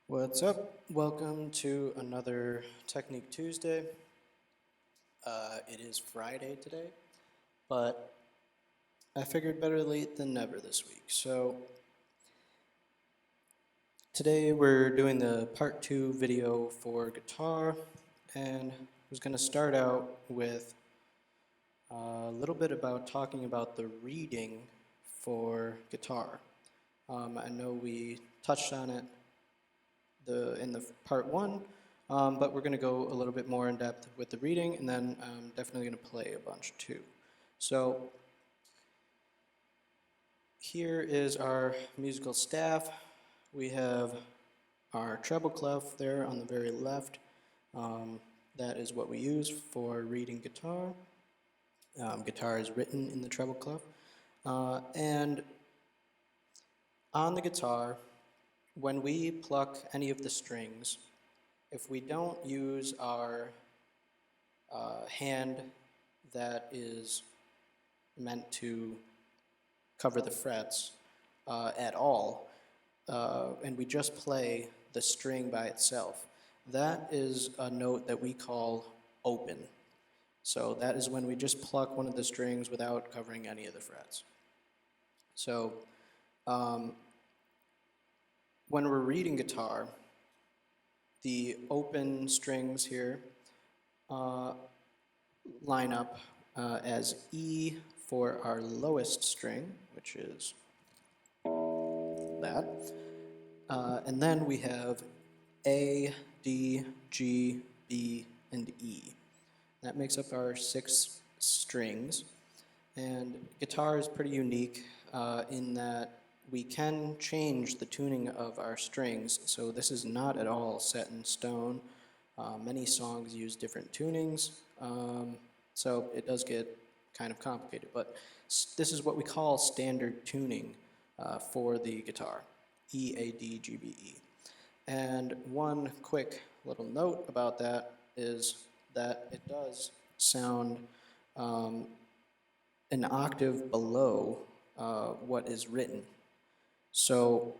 What's up? Welcome to another Technique Tuesday. It is Friday today, but I figured better late than never this week. So today we're doing the part 2 video for guitar, and I was going to start out with a little bit about talking about the reading for guitar. I know we touched on it in the part 1, but we're going to go a little bit more in depth with the reading, and then I'm definitely going to play a bunch too. So here is our musical staff. We have our treble clef there on the very left. That is what we use for reading guitar. Guitar is written in the treble clef. And on the guitar, when we pluck any of the strings, if we don't use our hand that is meant to cover the frets at all, and we just play the string by itself, that is a note that we call open. So that is when we just pluck one of the strings without covering any of the frets. So when we're reading guitar, the open strings here line up as E for our lowest string, which is that. And then we have A, D, G, B, and E. That makes up our 6 strings. And guitar is pretty unique in that we can change the tuning of our strings, so this is not at all set in stone. Many songs use different tunings, so it does get kind of complicated, but this is what we call standard tuning for the guitar, E, A, D, G, B, E. And one quick little note about that is that it does sound an octave below what is written. So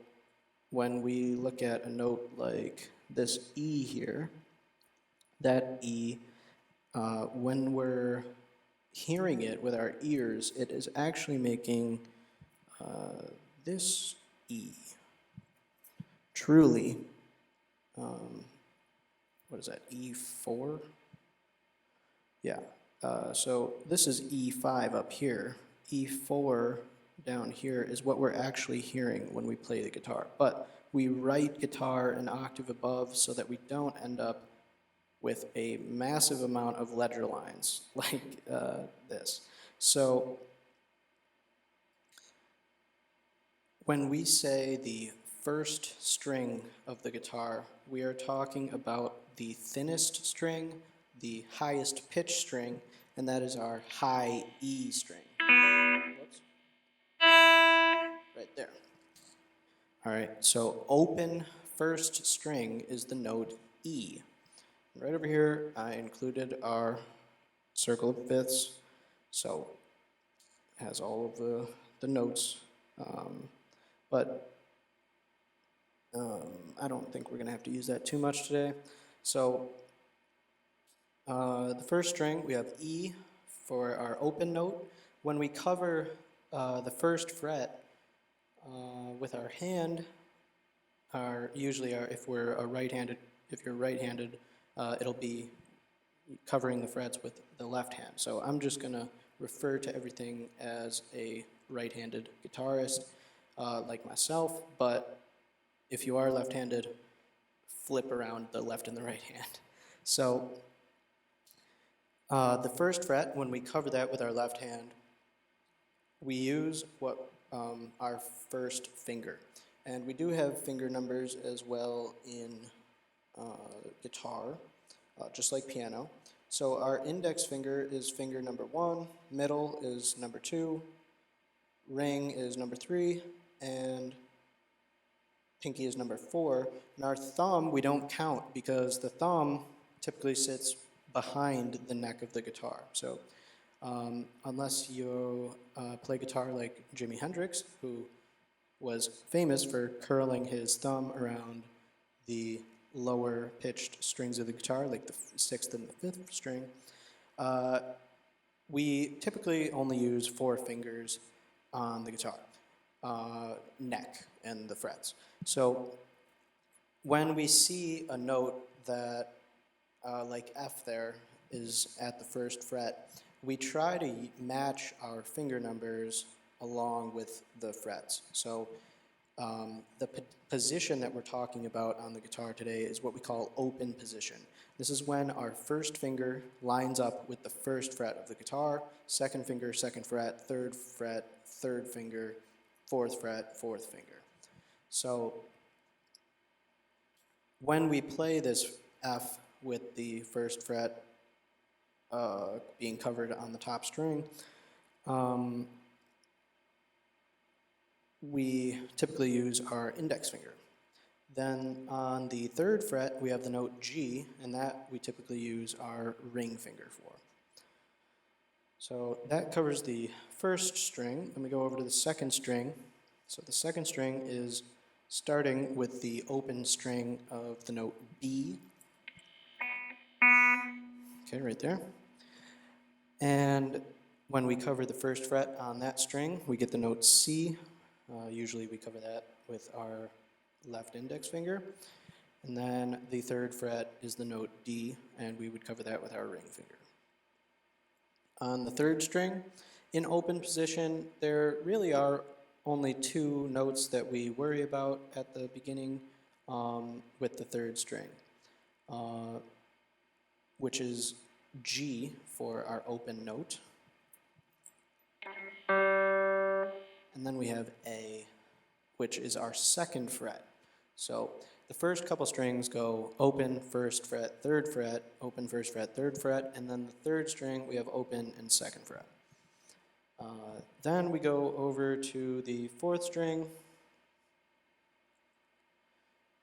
when we look at a note like this E here, that E, when we're hearing it with our ears, it is actually making this E. Truly, what is that, E4? Yeah, so this is E5 up here. E4 down here is what we're actually hearing when we play the guitar. But we write guitar an octave above so that we don't end up with a massive amount of ledger lines like this. So when we say the first string of the guitar, we are talking about the thinnest string, the highest pitch string, and that is our high E string. Whoops. Right there. All right, so open first string is the note E. Right over here, I included our circle of fifths, so it has all of the notes, but I don't think we're going to have to use that too much today. So the first string, we have E for our open note. When we cover the first fret with our hand, if you're right-handed, it'll be covering the frets with the left hand. So I'm just going to refer to everything as a right-handed guitarist like myself, but if you are left-handed, flip around the left and the right hand. So the first fret, when we cover that with our left hand, we use our first finger. And we do have finger numbers as well in guitar, just like piano. So our index finger is finger number 1, middle is number 2, ring is number 3, and pinky is number 4. And our thumb we don't count because the thumb typically sits behind the neck of the guitar. So unless you play guitar like Jimi Hendrix, who was famous for curling his thumb around the lower pitched strings of the guitar, like the sixth and the fifth string, we typically only use 4 fingers on the guitar, neck and the frets. So when we see a note that, like F there, is at the first fret, we try to match our finger numbers along with the frets. So the position that we're talking about on the guitar today is what we call open position. This is when our first finger lines up with the first fret of the guitar, second finger, second fret, third finger, fourth fret, fourth finger. So when we play this F with the first fret being covered on the top string, we typically use our index finger. Then on the third fret, we have the note G, and that we typically use our ring finger for. So that covers the first string. Then we go over to the second string. So the second string is starting with the open string of the note B. Okay, right there. And when we cover the first fret on that string, we get the note C. Usually we cover that with our left index finger. And then the third fret is the note D, and we would cover that with our ring finger. On the third string, in open position, there really are only 2 notes that we worry about at the beginning with the third string, which is G for our open note. And then we have A, which is our second fret. So the first couple strings go open, first fret, third fret, open, first fret, third fret, and then the third string we have open and second fret. Then we go over to the fourth string,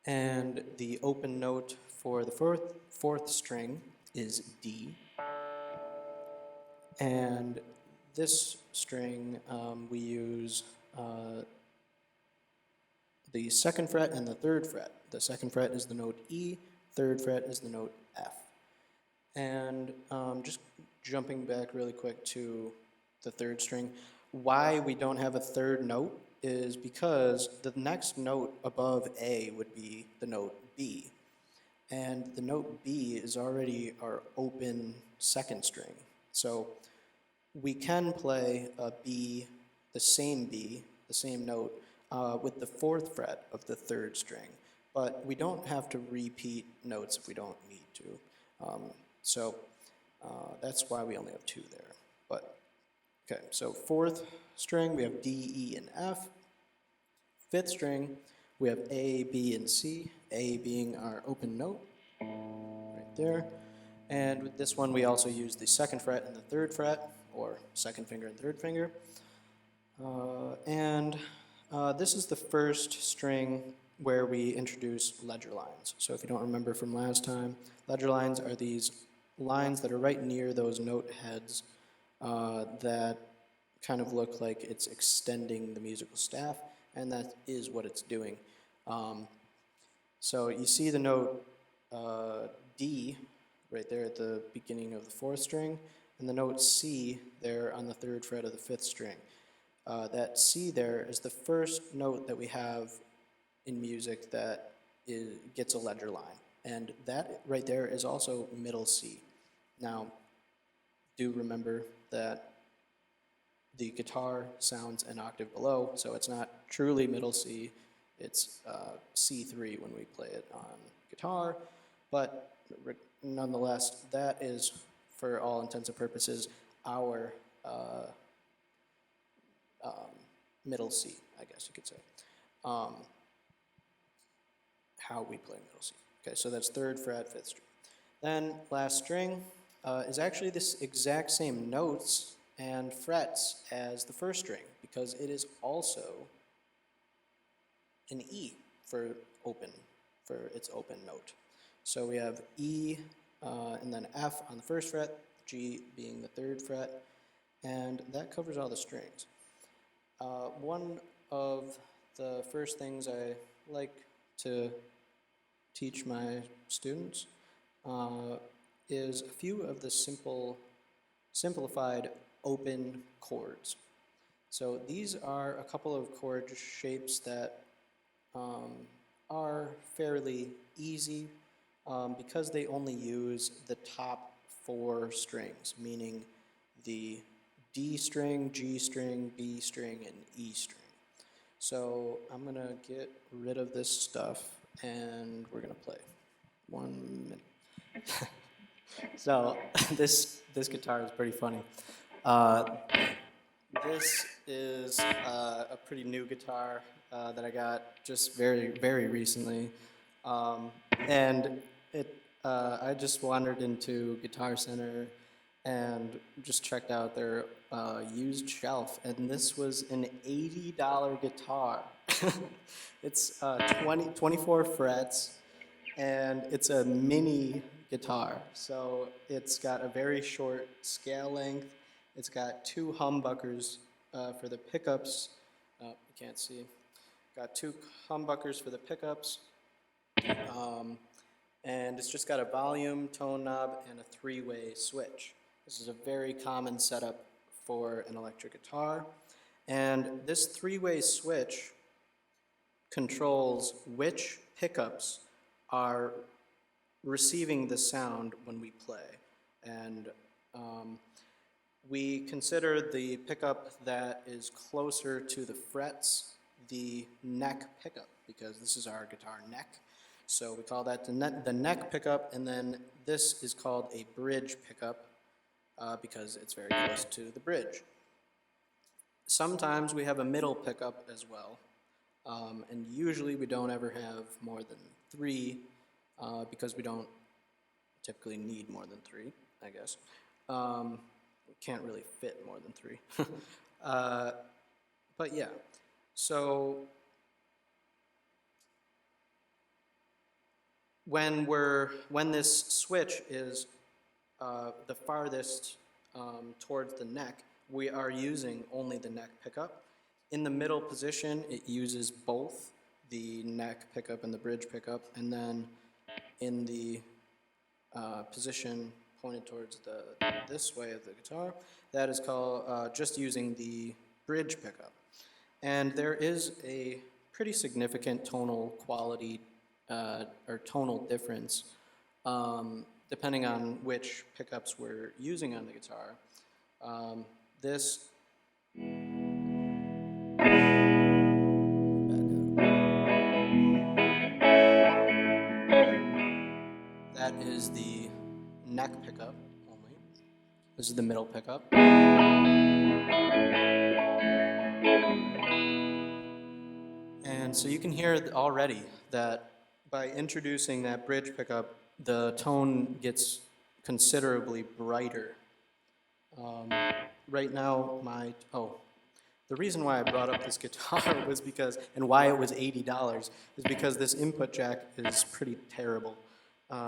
and the open note for the fourth string is D. And this string we use the second fret and the third fret. The second fret is the note E, third fret is the note F. And just jumping back really quick to the third string, why we don't have a third note is because the next note above A would be the note B. And the note B is already our open second string. So we can play a B, the same note, with the fourth fret of the third string. But we don't have to repeat notes if we don't need to. So that's why we only have 2 there. But okay, so fourth string, we have D, E, and F. Fifth string, we have A, B, and C, A being our open note, right there. And with this one, we also use the second fret and the third fret, or second finger and third finger. This is the first string where we introduce ledger lines. So if you don't remember from last time, ledger lines are these lines that are right near those note heads that kind of look like it's extending the musical staff, and that is what it's doing. So you see the note D right there at the beginning of the fourth string, and the note C there on the third fret of the fifth string. That C there is the first note that we have in music that gets a ledger line, and that right there is also middle C. Now, do remember that the guitar sounds an octave below, so it's not truly middle C, it's C3 when we play it on guitar, but nonetheless, that is, for all intents and purposes, our middle C, I guess you could say. How we play middle C. Okay, so that's third fret, fifth string. Then last string is actually this exact same notes and frets as the first string, because it is also an E for its open note. So we have E and then F on the first fret, G being the third fret, and that covers all the strings. One of the first things I like to teach my students is a few of the simplified open chords. So these are a couple of chord shapes that are fairly easy because they only use the top 4 strings, meaning the D string, G string, B string, and E string. So I'm going to get rid of this stuff and we're going to play. 1 minute. So this guitar is pretty funny. This is a pretty new guitar that I got just very recently, and I just wandered into Guitar Center and just checked out their used shelf, and this was an $80 guitar. It's 24 frets, and it's a mini guitar. So it's got a very short scale length. It's got 2 humbuckers for the pickups. You can't see. Got 2 humbuckers for the pickups. And it's just got a volume, tone knob, and a 3-way switch. This is a very common setup for an electric guitar. And this 3-way switch controls which pickups are receiving the sound when we play. And we consider the pickup that is closer to the frets the neck pickup, because this is our guitar neck. So we call that the neck pickup, and then this is called a bridge pickup because it's very close to the bridge. Sometimes we have a middle pickup as well, and usually we don't ever have more than 3 because we don't typically need more than 3, I guess. We can't really fit more than 3. But yeah, so when this switch is the farthest towards the neck, we are using only the neck pickup. In the middle position, it uses both the neck pickup and the bridge pickup, and then in the position pointed towards this way of the guitar, that is called just using the bridge pickup. And there is a pretty significant tonal quality or tonal difference depending on which pickups we're using on the guitar. This that is the neck pickup only. This is the middle pickup. And so you can hear already that by introducing that bridge pickup, the tone gets considerably brighter. Right now, the reason why I brought up this guitar was because, and why it was $80, is because this input jack is pretty terrible.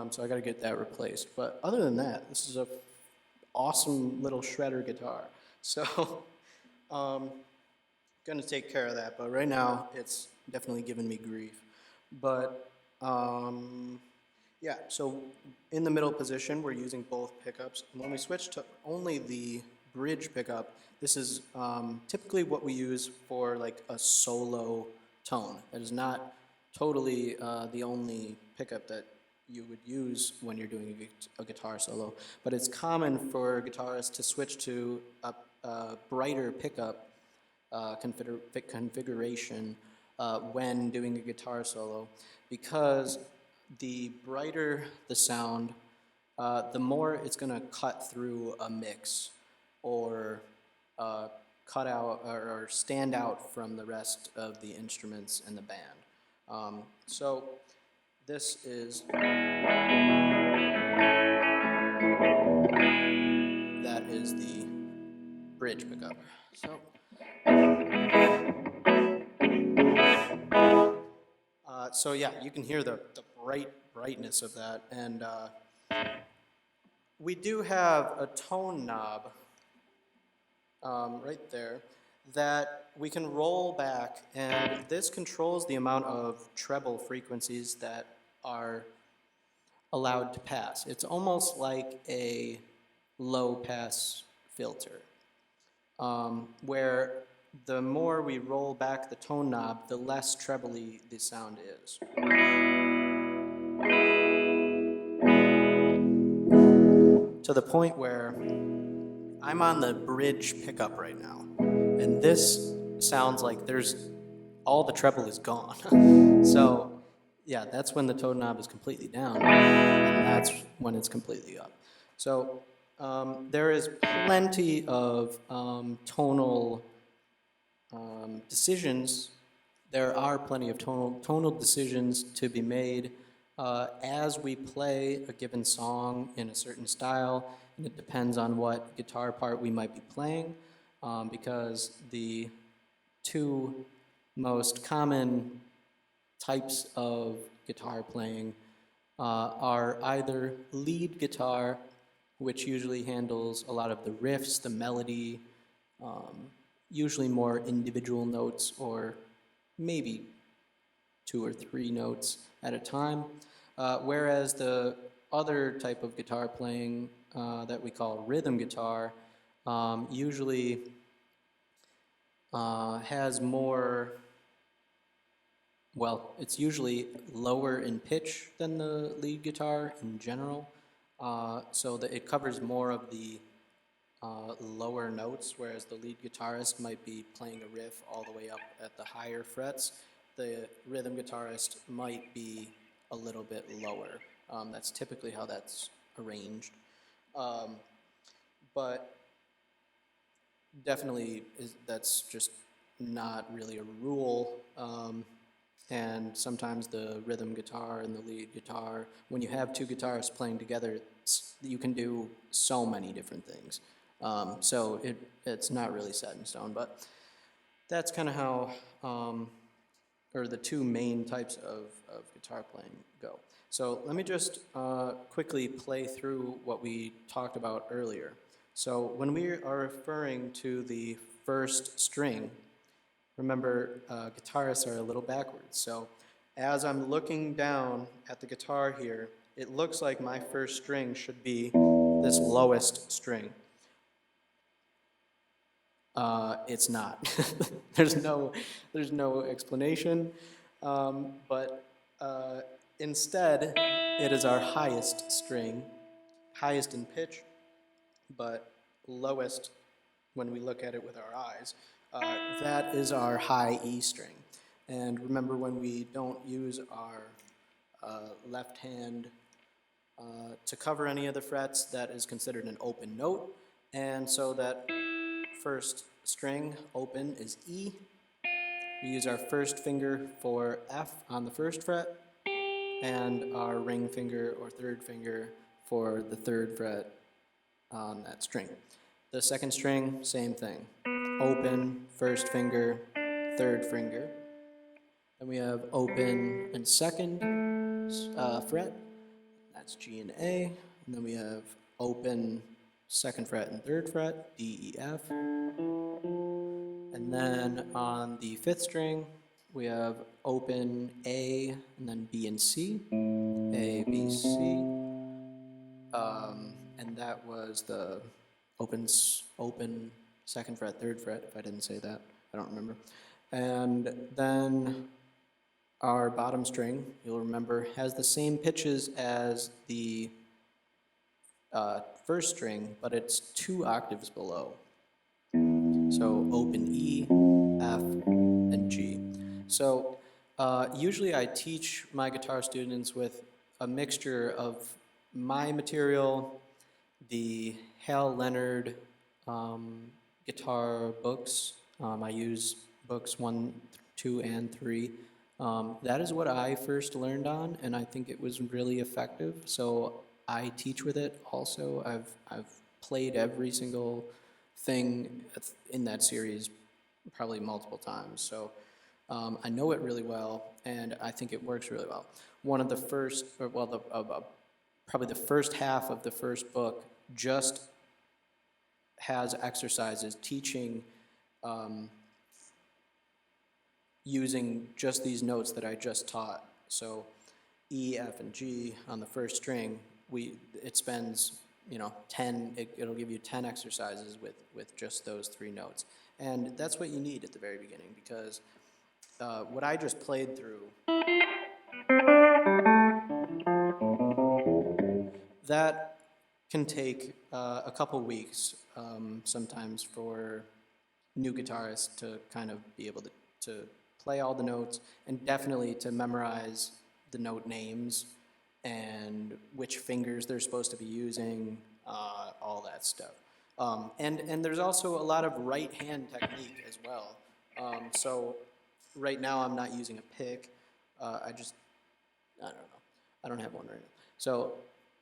So I got to get that replaced. But other than that, this is a awesome little shredder guitar. So going to take care of that. But right now, it's definitely giving me grief. But yeah, so in the middle position, we're using both pickups. And when we switch to only the bridge pickup, this is typically what we use for like a solo tone. That is not totally the only pickup that you would use when you're doing a guitar solo, but it's common for guitarists to switch to a brighter pickup configuration when doing a guitar solo, because the brighter the sound, the more it's going to cut through a mix or cut out or stand out from the rest of the instruments in the band. So this is, that is the bridge pickup. So yeah, you can hear the brightness of that, and we do have a tone knob right there that we can roll back, and this controls the amount of treble frequencies that are allowed to pass. It's almost like a low pass filter, where the more we roll back the tone knob, the less trebly the sound is. To the point where I'm on the bridge pickup right now, and this sounds like all the treble is gone. So, yeah, that's when the tone knob is completely down, and that's when it's completely up. So, there is plenty of tonal decisions. There are plenty of tonal decisions to be made as we play a given song in a certain style, and it depends on what guitar part we might be playing, because the two most common types of guitar playing are either lead guitar, which usually handles a lot of the riffs, the melody, usually more individual notes or maybe 2 or 3 notes at a time, whereas the other type of guitar playing that we call rhythm guitar usually has more, well, it's usually lower in pitch than the lead guitar in general, so that it covers more of the lower notes, whereas the lead guitarist might be playing a riff all the way up at the higher frets. The rhythm guitarist might be a little bit lower. That's typically how that's arranged. But definitely that's just not really a rule. And sometimes the rhythm guitar and the lead guitar, when you have two guitarists playing together, you can do so many different things. So it's not really set in stone, but that's kind of how, or the two main types of guitar playing go. So let me just quickly play through what we talked about earlier. So when we are referring to the first string, remember guitarists are a little backwards. So as I'm looking down at the guitar here, it looks like my first string should be this lowest string. It's not. there's no explanation, but instead it is our highest string, highest in pitch, but lowest when we look at it with our eyes. That is our high E string. And remember, when we don't use our left hand to cover any of the frets, that is considered an open note. And so that first string, open, is E. We use our first finger for F on the first fret, and our ring finger or third finger for the third fret on that string. The second string, same thing. Open, first finger, third finger. Then we have open and second fret, that's G and A. And then we have open, second fret and third fret, D, E, F. And then on the fifth string, we have open A and then B and C, A, B, C. And that was the open, second fret, third fret, if I didn't say that, I don't remember. And then our bottom string, you'll remember, has the same pitches as the first string, but it's 2 octaves below. So open E, F, and G. So usually I teach my guitar students with a mixture of my material, the Hal Leonard guitar books. I use books 1, 2, and 3. That is what I first learned on, and I think it was really effective. So I teach with it also. I've played every single thing in that series probably multiple times. So I know it really well, and I think it works really well. One of the first, or well, probably the first half of the first book just has exercises teaching using just these notes that I just taught. So E, F, and G on the first string, it spends, 10, it'll give you 10 exercises with just those 3 notes. And that's what you need at the very beginning, because what I just played through, that can take a couple weeks sometimes for new guitarists to kind of be able to play all the notes, and definitely to memorize the note names and which fingers they're supposed to be using, all that stuff. And there's also a lot of right hand technique as well. So right now I'm not using a pick. I don't know. I don't have one right now. So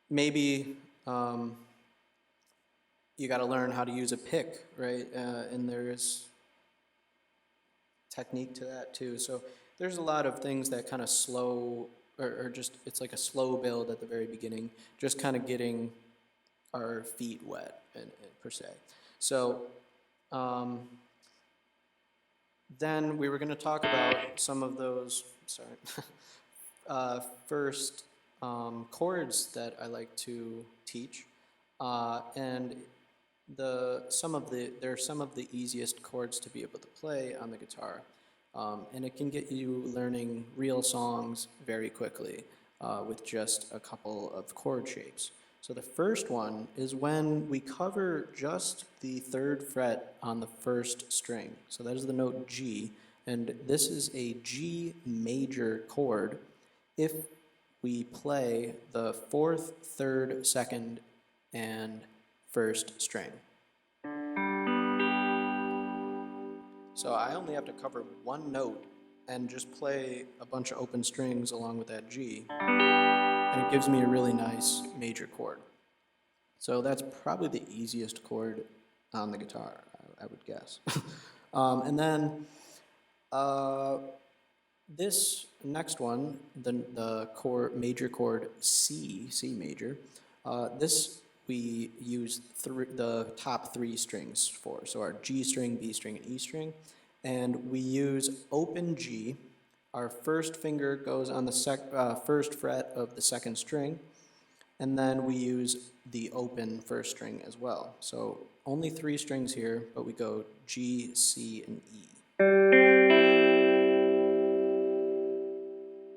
maybe you got to learn how to use a pick, right? And there's technique to that too. So there's a lot of things that kind of slow, or just, it's like a slow build at the very beginning, just kind of getting our feet wet, per se. So then we were going to talk about some of those, first chords that I like to teach, and they're some of the easiest chords to be able to play on the guitar, and it can get you learning real songs very quickly with just a couple of chord shapes. So the first one is when we cover just the 3rd fret on the 1st string. So that is the note G, and this is a G major chord if we play the 4th, 3rd, 2nd, and 1st string. So I only have to cover one note and just play a bunch of open strings along with that G, and it gives me a really nice major chord. So that's probably the easiest chord on the guitar, I would guess. And then this next one, the major chord C major, this we use the top 3 strings for. So our G string, B string, and E string. And we use open G. Our first finger goes on the 1st fret of the 2nd string. And then we use the open 1st string as well. So only 3 strings here, but we go G, C, and E.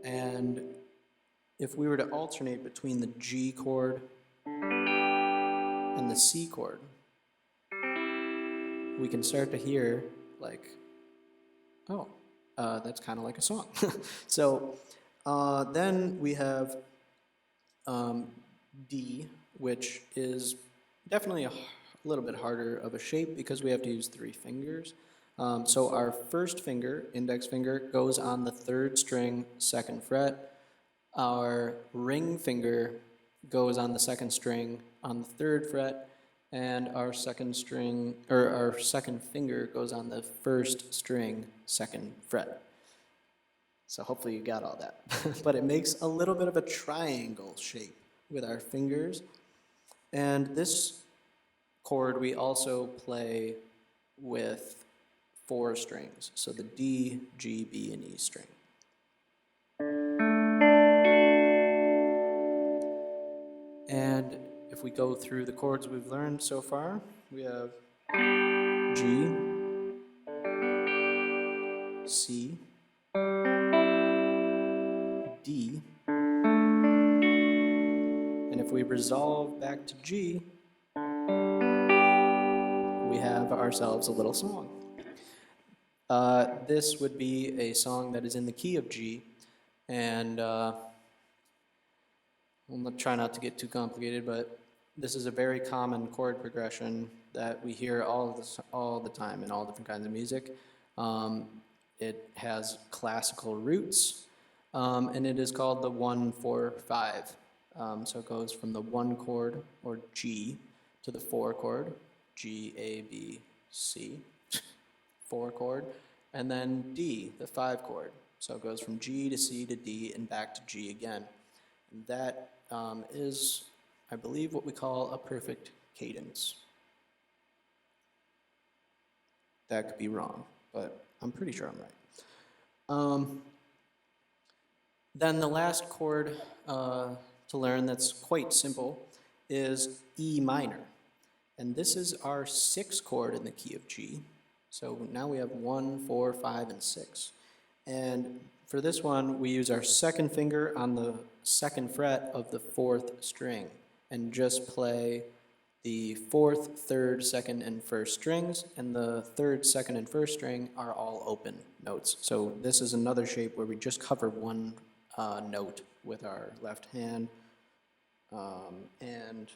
And if we were to alternate between the G chord and the C chord, we can start to hear like, oh, that's kind of like a song. So then we have D, which is definitely a little bit harder of a shape because we have to use 3 fingers. So our first finger, index finger, goes on the 3rd string, 2nd fret. Our ring finger goes on the 2nd string on the 3rd fret, and our second finger goes on the 1st string, 2nd fret. So hopefully you got all that. But it makes a little bit of a triangle shape with our fingers. And this chord we also play with 4 strings. So the D, G, B, and E string. And if we go through the chords we've learned so far, we have G, C, D, and if we resolve back to G, we have ourselves a little song. This would be a song that is in the key of G, and I'll try not to get too complicated, but this is a very common chord progression that we hear all the time in all different kinds of music. It has classical roots, and it is called the 1-4-5. So it goes from the 1 chord, or G, to the 4 chord, G, A, B, C, 4 chord, and then D, the 5 chord. So it goes from G to C to D and back to G again. And that is, I believe, what we call a perfect cadence. That could be wrong, but I'm pretty sure I'm right. Then the last chord to learn that's quite simple is E minor. And this is our sixth chord in the key of G. So now we have 1, 4, 5, and 6. And for this one, we use our second finger on the second fret of the fourth string and just play the fourth, third, second, and first strings, and the third, second, and first string are all open notes. So this is another shape where we just cover one note with our left hand, and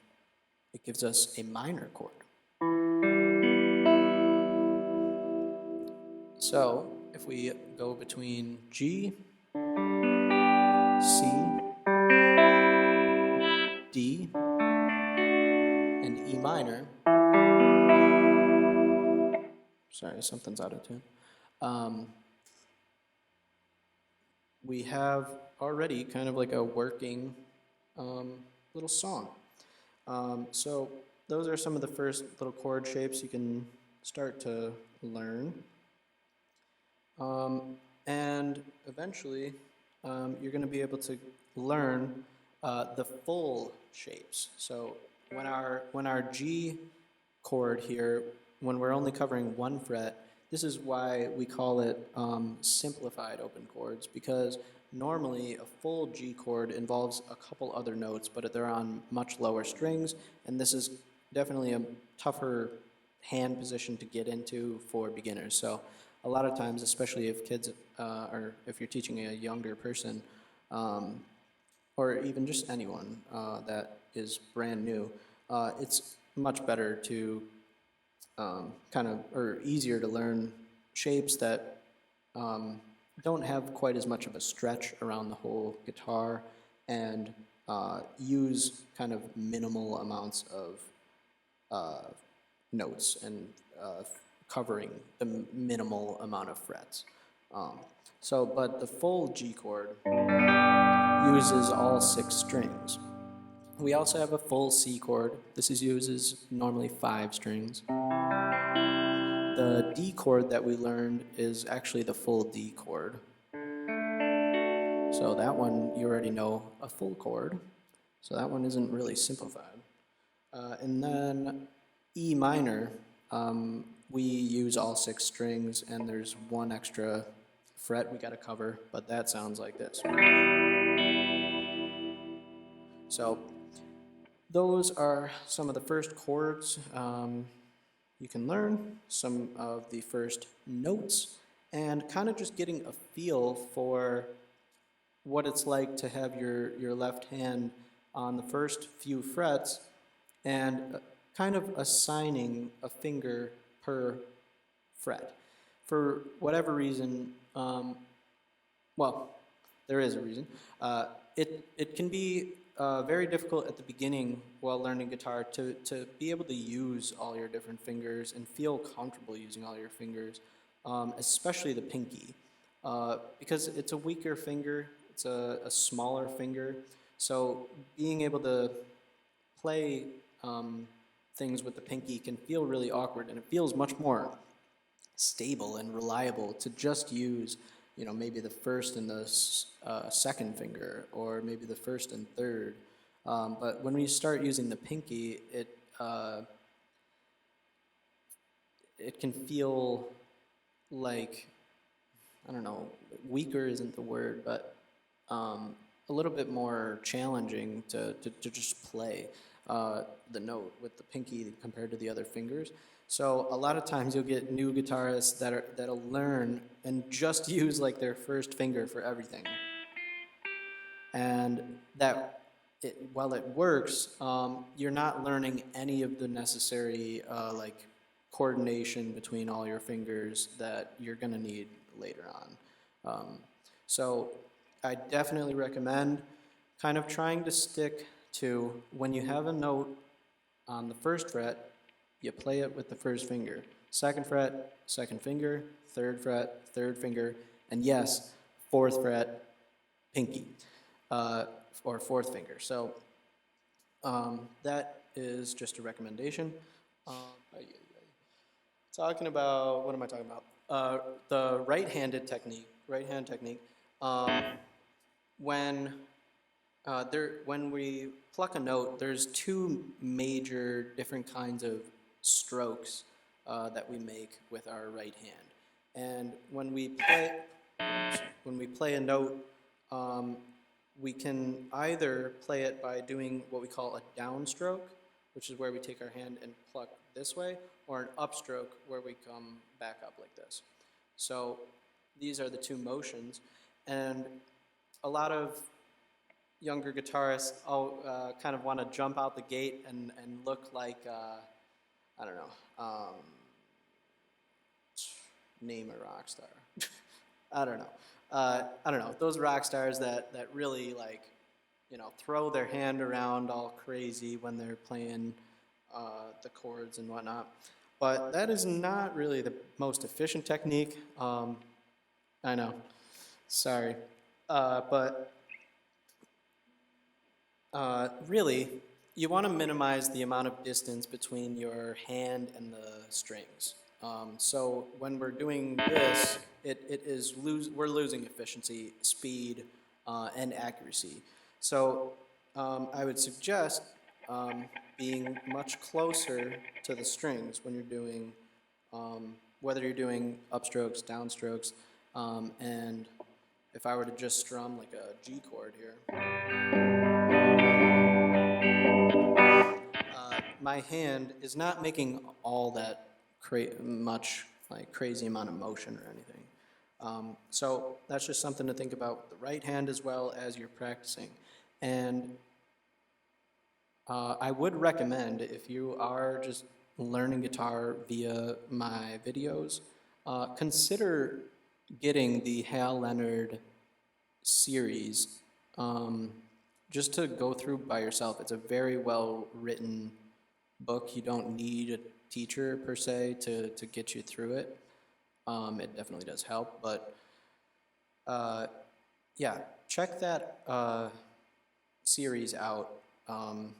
it gives us a minor chord. So if we go between G, C, D, and E minor, sorry, something's out of tune. We have already kind of like a working little song. So those are some of the first little chord shapes you can start to learn. And eventually, you're going to be able to learn the full shapes. So when our G chord here, when we're only covering one fret, this is why we call it simplified open chords, because normally a full G chord involves a couple other notes, but they're on much lower strings, and this is definitely a tougher hand position to get into for beginners. So a lot of times, especially if kids or if you're teaching a younger person, or even just anyone that is brand new, it's much better to or easier to learn shapes that don't have quite as much of a stretch around the whole guitar and use kind of minimal amounts of notes and covering the minimal amount of frets. But the full G chord uses all 6 strings. We also have a full C chord. This uses normally 5 strings. The D chord that we learned is actually the full D chord. So that one, you already know a full chord. So that one isn't really simplified. And then E minor, we use all 6 strings, and there's one extra fret we got to cover, but that sounds like this. So those are some of the first chords you can learn, some of the first notes, and kind of just getting a feel for what it's like to have your left hand on the first few frets and kind of assigning a finger per fret. For whatever reason, there is a reason, it can be very difficult at the beginning while learning guitar to be able to use all your different fingers and feel comfortable using all your fingers, especially the pinky, because it's a weaker finger, it's a smaller finger, so being able to play things with the pinky can feel really awkward, and it feels much more stable and reliable to just use maybe the first and the second finger, or maybe the first and third. But when we start using the pinky, it can feel like, I don't know, weaker isn't the word, but a little bit more challenging to just play the note with the pinky compared to the other fingers. So a lot of times you'll get new guitarists that'll learn and just use like their first finger for everything. And while it works, you're not learning any of the necessary like coordination between all your fingers that you're going to need later on. So I definitely recommend kind of trying to stick to, when you have a note on the first fret, you play it with the first finger. Second fret, second finger. Third fret, third finger. And yes, fourth fret, pinky, or fourth finger. So that is just a recommendation. Talking about, what am I talking about? The right-hand technique. when when we pluck a note, there's two major different kinds of strokes that we make with our right hand. And when we play a note, we can either play it by doing what we call a downstroke, which is where we take our hand and pluck this way, or an upstroke where we come back up like this. So these are the two motions, and a lot of younger guitarists kind of want to jump out the gate and look like, I don't know, name a rock star. I don't know. Those rock stars that really throw their hand around all crazy when they're playing the chords and whatnot. But that is not really the most efficient technique. I know. Sorry. But really, you want to minimize the amount of distance between your hand and the strings. So when we're doing this, we're losing efficiency, speed, and accuracy. So I would suggest being much closer to the strings when you're doing, whether you're doing upstrokes, downstrokes, and if I were to just strum like a G chord here, my hand is not making all that crazy amount of motion or anything. So that's just something to think about with the right hand as well as you're practicing. And I would recommend, if you are just learning guitar via my videos, consider getting the Hal Leonard series just to go through by yourself. It's a very well written book. You don't need a teacher per se to get you through it. It definitely does help, but yeah, check that series out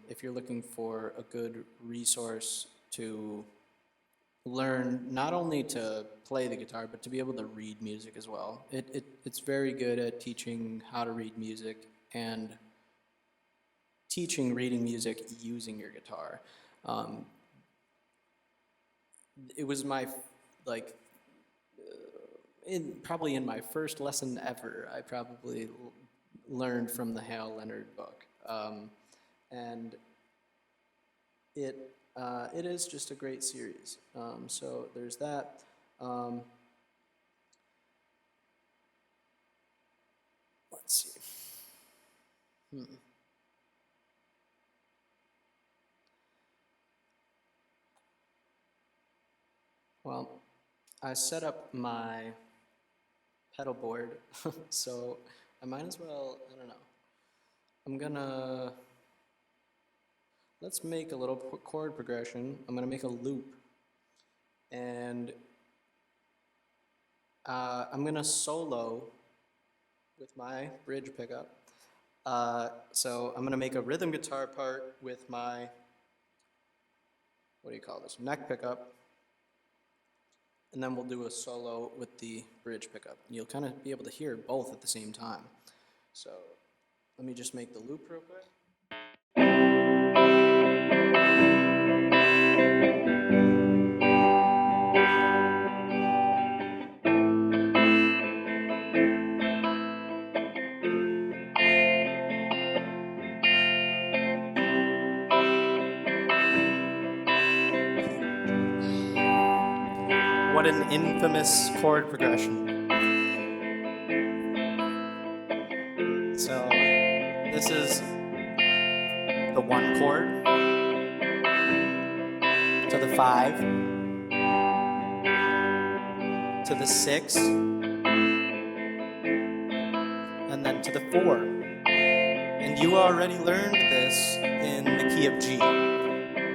if you're looking for a good resource to learn not only to play the guitar, but to be able to read music as well. It's very good at teaching how to read music and teaching reading music using your guitar. It was my, probably in my first lesson ever, I probably learned from the Hal Leonard book. And it is just a great series. So there's that. Let's see. Well, I set up my pedal board, so I might as well, I don't know. Let's make a little chord progression. I'm gonna make a loop, and I'm gonna solo with my bridge pickup. So I'm gonna make a rhythm guitar part with my, what do you call this, neck pickup. And then we'll do a solo with the bridge pickup. And you'll kind of be able to hear both at the same time. So let me just make the loop real quick. What an infamous chord progression. So this is the 1 chord to the 5 to the 6 and then to the 4. And you already learned this in the key of G.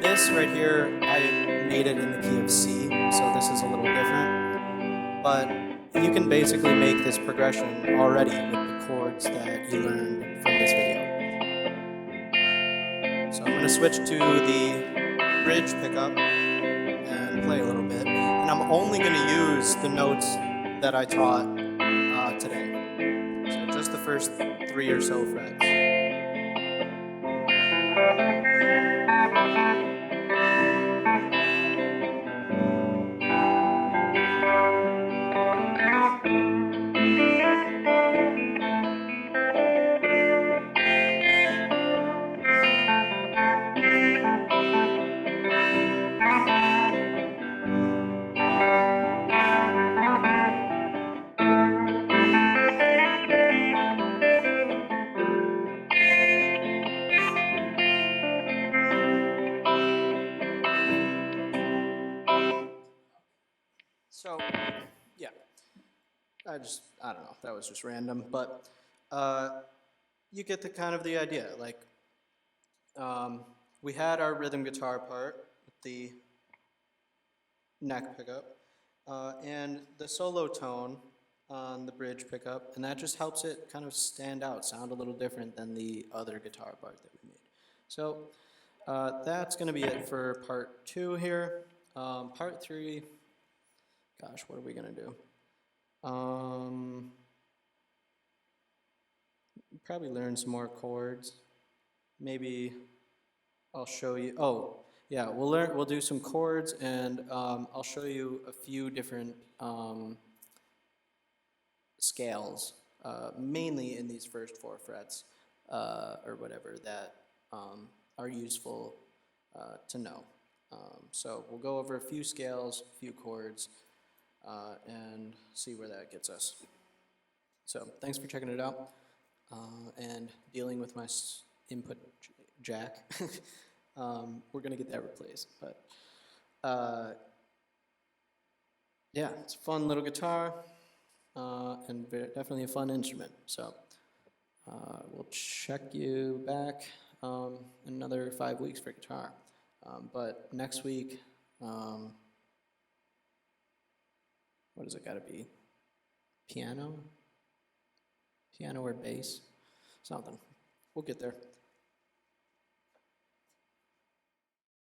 This right here, I made it in the key of C. So this is a little different, but you can basically make this progression already with the chords that you learned from this video. So I'm going to switch to the bridge pickup and play a little bit, and I'm only going to use the notes that I taught today. So just the first 3 or so frets. So, yeah, I don't know, that was just random, but you get the kind of the idea. Like, we had our rhythm guitar part with the neck pickup, and the solo tone on the bridge pickup, and that just helps it kind of stand out, sound a little different than the other guitar part that we made. So that's going to be it for part 2 here. Part 3, gosh, what are we going to do? Probably learn some more chords. Maybe I'll show you. Oh, yeah, we'll do some chords, and I'll show you a few different scales, mainly in these first 4 frets, or whatever, that are useful to know. So we'll go over a few scales, a few chords, and see where that gets us. So thanks for checking it out and dealing with my input jack. We're gonna get that replaced, but yeah, it's a fun little guitar and definitely a fun instrument. So we'll check you back in another 5 weeks for guitar. But next week, what does it gotta be? Piano? Piano or bass? Something. We'll get there.